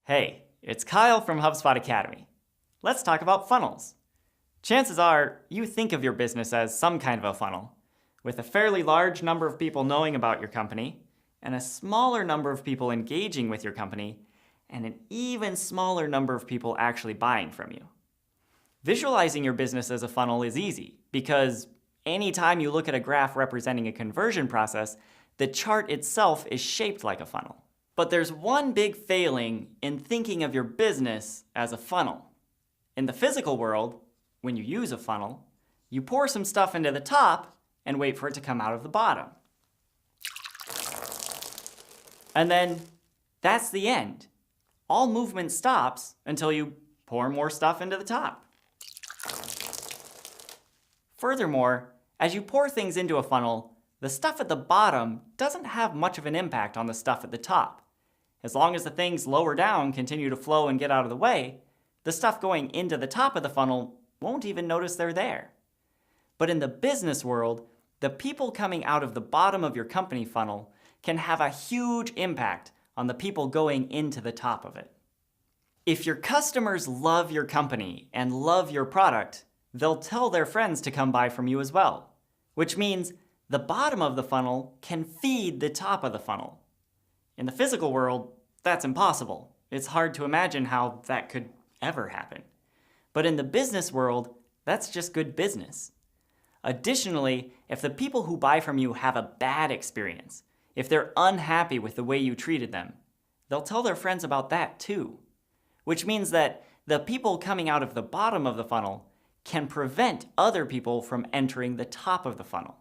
Hey, it's Kyle from HubSpot Academy. Let's talk about funnels. Chances are you think of your business as some kind of a funnel, with a fairly large number of people knowing about your company, and a smaller number of people engaging with your company, and an even smaller number of people actually buying from you. Visualizing your business as a funnel is easy because anytime you look at a graph representing a conversion process, the chart itself is shaped like a funnel. But there's one big failing in thinking of your business as a funnel. In the physical world, when you use a funnel, you pour some stuff into the top and wait for it to come out of the bottom. And then that's the end. All movement stops until you pour more stuff into the top. Furthermore, as you pour things into a funnel, the stuff at the bottom doesn't have much of an impact on the stuff at the top. As long as the things lower down continue to flow and get out of the way, the stuff going into the top of the funnel won't even notice they're there. But in the business world, the people coming out of the bottom of your company funnel can have a huge impact on the people going into the top of it. If your customers love your company and love your product, they'll tell their friends to come buy from you as well, which means the bottom of the funnel can feed the top of the funnel. In the physical world, that's impossible. It's hard to imagine how that could ever happen. But in the business world, that's just good business. Additionally, if the people who buy from you have a bad experience, if they're unhappy with the way you treated them, they'll tell their friends about that too. Which means that the people coming out of the bottom of the funnel can prevent other people from entering the top of the funnel.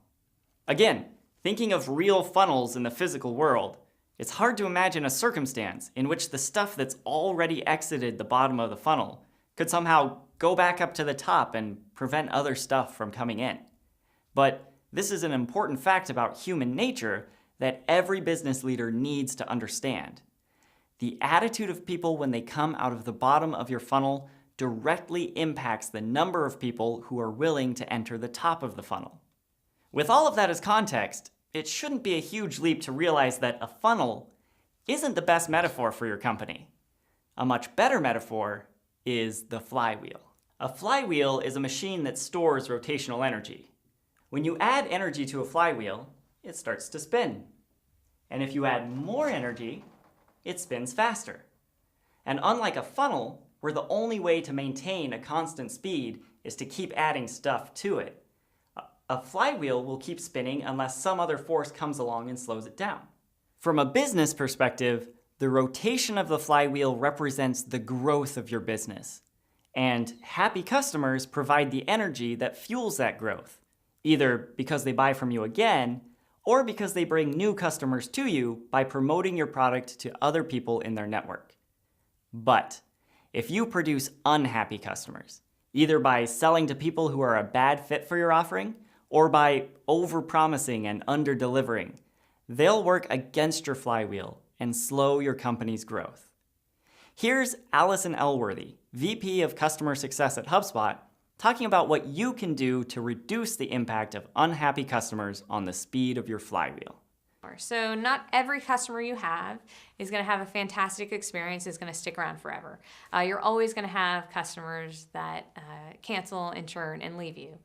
Again, thinking of real funnels in the physical world, it's hard to imagine a circumstance in which the stuff that's already exited the bottom of the funnel could somehow go back up to the top and prevent other stuff from coming in. But this is an important fact about human nature that every business leader needs to understand. The attitude of people when they come out of the bottom of your funnel directly impacts the number of people who are willing to enter the top of the funnel. With all of that as context, it shouldn't be a huge leap to realize that a funnel isn't the best metaphor for your company. A much better metaphor is the flywheel. A flywheel is a machine that stores rotational energy. When you add energy to a flywheel, it starts to spin. And if you add more energy, it spins faster. And unlike a funnel, where the only way to maintain a constant speed is to keep adding stuff to it, a flywheel will keep spinning unless some other force comes along and slows it down. From a business perspective, the rotation of the flywheel represents the growth of your business. And happy customers provide the energy that fuels that growth, either because they buy from you again, or because they bring new customers to you by promoting your product to other people in their network. But if you produce unhappy customers, either by selling to people who are a bad fit for your offering, or by over-promising and under-delivering, they'll work against your flywheel and slow your company's growth. Here's Allison Elworthy, VP of Customer Success at HubSpot, talking about what you can do to reduce the impact of unhappy customers on the speed of your flywheel. So not every customer you have is going to have a fantastic experience, is going to stick around forever. You're always going to have customers that cancel and churn and leave you.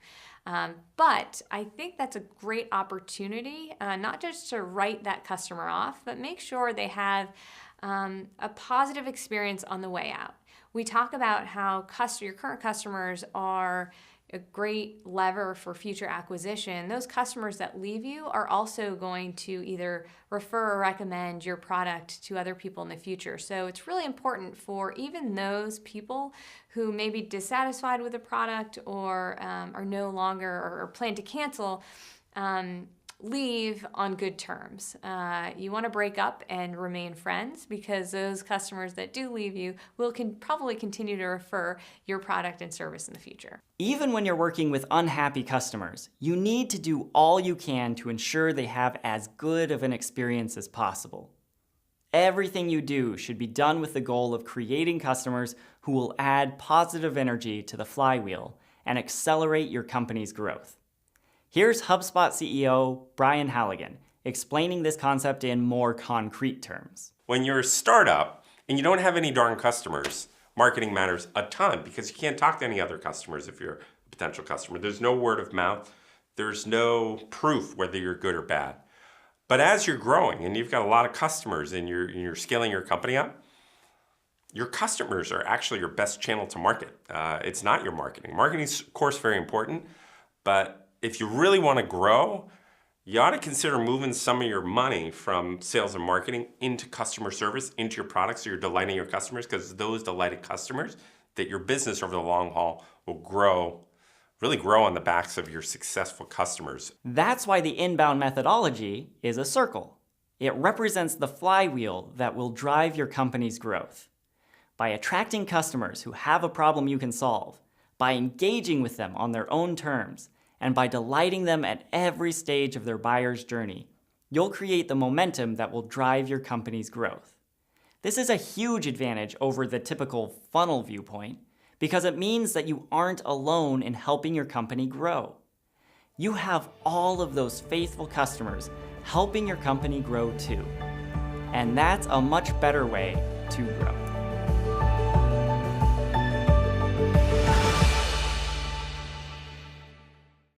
But I think that's a great opportunity, not just to write that customer off, but make sure they have a positive experience on the way out. We talk about how your current customers are a great lever for future acquisition. Those customers that leave you are also going to either refer or recommend your product to other people in the future. So it's really important for even those people who may be dissatisfied with the product or are no longer or plan to cancel, leave on good terms. You want to break up and remain friends because those customers that do leave you will probably continue to refer your product and service in the future. Even when you're working with unhappy customers, you need to do all you can to ensure they have as good of an experience as possible. Everything you do should be done with the goal of creating customers who will add positive energy to the flywheel and accelerate your company's growth. Here's HubSpot CEO Brian Halligan explaining this concept in more concrete terms. When you're a startup, and you don't have any darn customers, marketing matters a ton because you can't talk to any other customers if you're a potential customer. There's no word of mouth. There's no proof whether you're good or bad. But as you're growing and you've got a lot of customers and you're scaling your company up, your customers are actually your best channel to market. It's not your marketing. Marketing's, of course, very important, but if you really want to grow, you ought to consider moving some of your money from sales and marketing into customer service, into your products, so you're delighting your customers, because those delighted customers, that your business over the long haul will grow, really grow on the backs of your successful customers. That's why the inbound methodology is a circle. It represents the flywheel that will drive your company's growth. By attracting customers who have a problem you can solve, by engaging with them on their own terms, and by delighting them at every stage of their buyer's journey, you'll create the momentum that will drive your company's growth. This is a huge advantage over the typical funnel viewpoint because it means that you aren't alone in helping your company grow. You have all of those faithful customers helping your company grow too. And that's a much better way to grow.